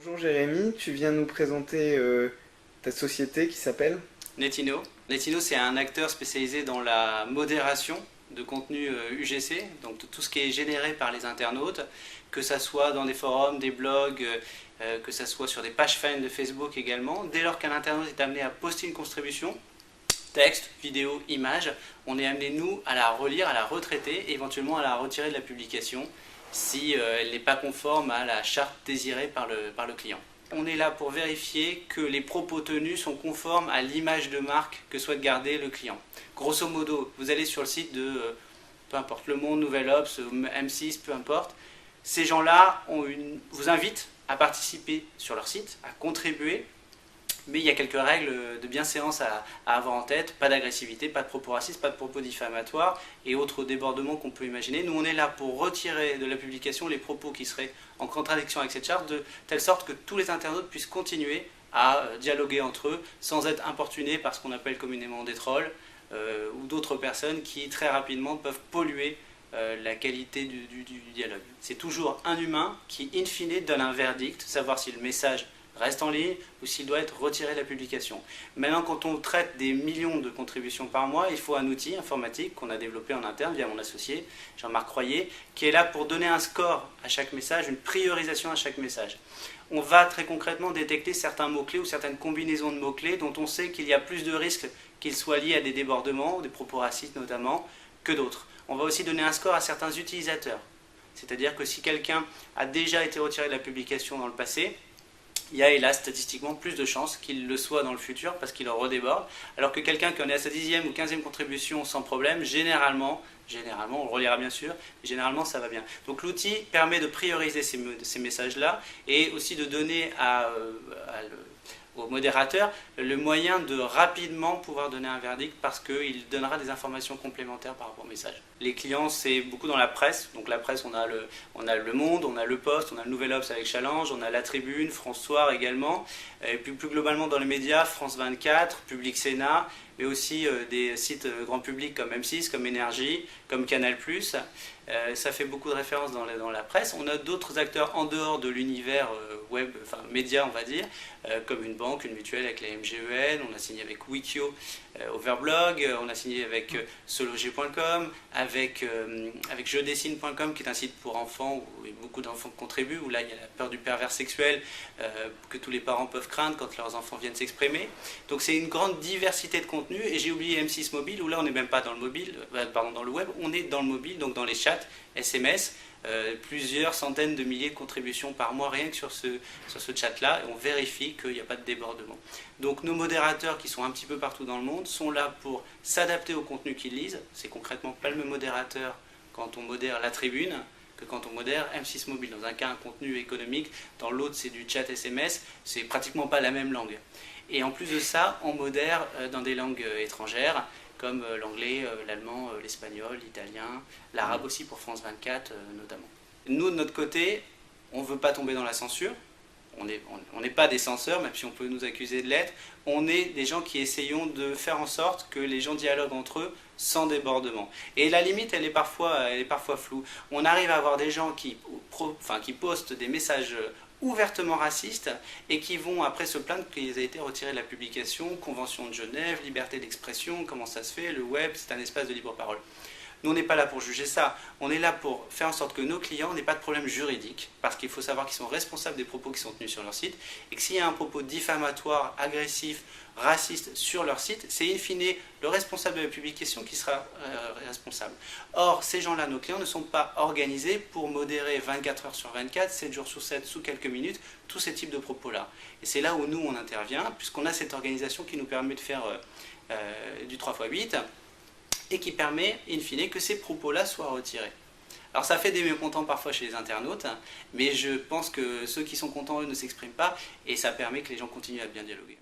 Bonjour Jérémy, tu viens nous présenter ta société qui s'appelle Netino. Netino, c'est un acteur spécialisé dans la modération de contenu UGC, donc tout ce qui est généré par les internautes, que ça soit dans des forums, des blogs, que ça soit sur des pages fans de Facebook également. Dès lors qu'un internaute est amené à poster une contribution, texte, vidéo, image, on est amené, nous, à la relire, à la retraiter et éventuellement à la retirer de la publication si elle n'est pas conforme à la charte désirée par le client. On est là pour vérifier que les propos tenus sont conformes à l'image de marque que souhaite garder le client. Grosso modo, vous allez sur le site de, peu importe, Le Monde, Nouvel Obs, M6, peu importe, ces gens-là vous invitent à participer sur leur site, à contribuer, mais il y a quelques règles de bienséance à avoir en tête, pas d'agressivité, pas de propos racistes, pas de propos diffamatoires et autres débordements qu'on peut imaginer. Nous, on est là pour retirer de la publication les propos qui seraient en contradiction avec cette charte, de telle sorte que tous les internautes puissent continuer à dialoguer entre eux sans être importunés par ce qu'on appelle communément des trolls ou d'autres personnes qui très rapidement peuvent polluer la qualité du dialogue. C'est toujours un humain qui, in fine, donne un verdict, savoir si le message reste en ligne ou s'il doit être retiré de la publication. Maintenant, quand on traite des millions de contributions par mois, il faut un outil informatique qu'on a développé en interne via mon associé, Jean-Marc Croyer, qui est là pour donner un score à chaque message, une priorisation à chaque message. On va très concrètement détecter certains mots-clés ou certaines combinaisons de mots-clés dont on sait qu'il y a plus de risques qu'ils soient liés à des débordements, des propos racistes notamment, que d'autres. On va aussi donner un score à certains utilisateurs. C'est-à-dire que si quelqu'un a déjà été retiré de la publication dans le passé, il y a hélas statistiquement plus de chances qu'il le soit dans le futur parce qu'il en redéborde, alors que quelqu'un qui en est à sa 10e ou 15e contribution sans problème, généralement, on le relira bien sûr, mais généralement ça va bien. Donc l'outil permet de prioriser ces messages-là et aussi de donner au modérateur le moyen de rapidement pouvoir donner un verdict parce qu'il donnera des informations complémentaires par rapport au message. Les clients, c'est beaucoup dans la presse. Donc la presse, on a le Monde, on a le Poste, on a le Nouvel Obs avec Challenge, on a La Tribune, France Soir également. Et puis plus globalement dans les médias, France 24, Public Sénat, mais aussi des sites grand public comme M6, comme Énergie, comme Canal+. Ça fait beaucoup de références dans la presse. On a d'autres acteurs en dehors de l'univers web, enfin média on va dire, comme une banque, une mutuelle avec la MGEN, on a signé avec Wikio, Overblog, on a signé avec Sologer.com, avec Jedessine.com qui est un site pour enfants où beaucoup d'enfants contribuent, où là il y a la peur du pervers sexuel que tous les parents peuvent craindre quand leurs enfants viennent s'exprimer. Donc c'est une grande diversité de contenus et j'ai oublié M6 Mobile où là on n'est même pas dans le mobile, dans le web, on est dans le mobile, donc dans les chats, SMS, plusieurs centaines de milliers de contributions par mois rien que sur ce chat-là, et on vérifie qu'il n'y a pas de débordement. Donc nos modérateurs qui sont un petit peu partout dans le monde sont là pour s'adapter au contenu qu'ils lisent. C'est concrètement pas le même modérateur quand on modère La Tribune que quand on modère M6 Mobile. Dans un cas, un contenu économique, dans l'autre, c'est du chat SMS, c'est pratiquement pas la même langue. Et en plus de ça, on modère dans des langues étrangères, comme l'anglais, l'allemand, l'espagnol, l'italien, l'arabe aussi pour France 24 notamment. Nous, de notre côté, on ne veut pas tomber dans la censure. On n'est pas des censeurs, même si on peut nous accuser de l'être. On est des gens qui essayons de faire en sorte que les gens dialoguent entre eux sans débordement. Et la limite, elle est parfois floue. On arrive à avoir des gens qui postent des messages ouvertement racistes et qui vont après se plaindre qu'ils aient été retirés de la publication, Convention de Genève, liberté d'expression, comment ça se fait, le web, c'est un espace de libre parole. Nous, on n'est pas là pour juger ça, on est là pour faire en sorte que nos clients n'aient pas de problème juridique, parce qu'il faut savoir qu'ils sont responsables des propos qui sont tenus sur leur site, et que s'il y a un propos diffamatoire, agressif, raciste sur leur site, c'est in fine le responsable de la publication qui sera responsable. Or, ces gens-là, nos clients, ne sont pas organisés pour modérer 24 heures sur 24, 7 jours sur 7, sous quelques minutes, tous ces types de propos-là. Et c'est là où nous, on intervient, puisqu'on a cette organisation qui nous permet de faire du 3x8, et qui permet, in fine, que ces propos-là soient retirés. Alors ça fait des mécontents parfois chez les internautes, mais je pense que ceux qui sont contents, eux, ne s'expriment pas, et ça permet que les gens continuent à bien dialoguer.